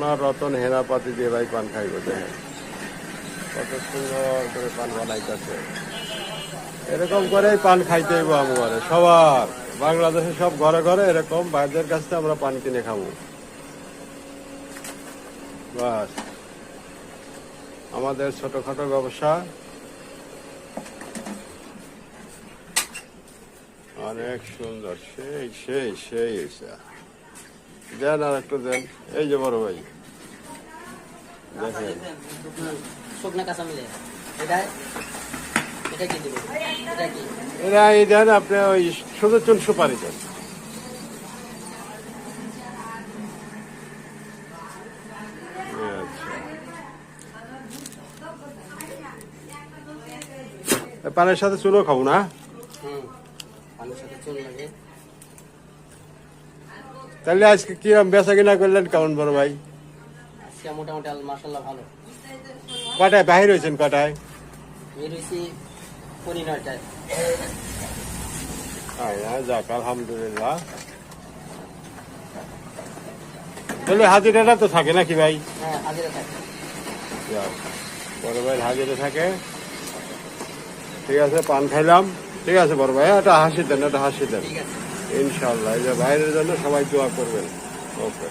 সোনার রতন হেনাপাতি দিয়ে ভাই পান খাইব, দেখেন কত সুন্দর করে পান বানাইতেছে। এরকম করেই পান খাইতে হইব আমার সবার। বাংলাদেশে সব ঘরে ঘরে এরকম বাইরের কাছ থেকে আমরা পান কিনে খাবো। বাস আমাদের ছোটখাটো ব্যবসা অনেক সুন্দর। সেই সেই সেই হয়েছে। দেন আর একটু দেন। এই যে বড় ভাই দেখেন, শুকনা কাঁচা মিলে এটা কি দিব? এটা কি? এরা এই দেন আপনি ওই শুধু চুন সুপারি দেন। আচ্ছা, পানের সাথে চুনও খাবো না? পানের সাথে চুন লাগে। তাহলে আজকে কিরম বেচা কিনা করলেন কেমন বড় ভাই? আজকে মোটামুটি মাশাআল্লাহ ভালো। কটায় বাহির হয়েছেন? কটায় বের হইছি? 9:30টায়। যাক আলহামদুলিল্লাহ। তাহলে হাজিরাটা তো থাকে নাকি ভাই? হ্যাঁ, হাজিরা থাকে। যাক, বড় ভাই হাজিরা থাকে। ঠিক আছে, পান খাইলাম। ঠিক আছে বড় ভাই, একটা হাসি দেন, একটা হাসি দেন। ঠিক আছে, ইনশাল্লাহ। এই যে বাইরের জন্য সবাই দোয়া করবেন। ওকে,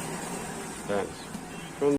থ্যাংকস।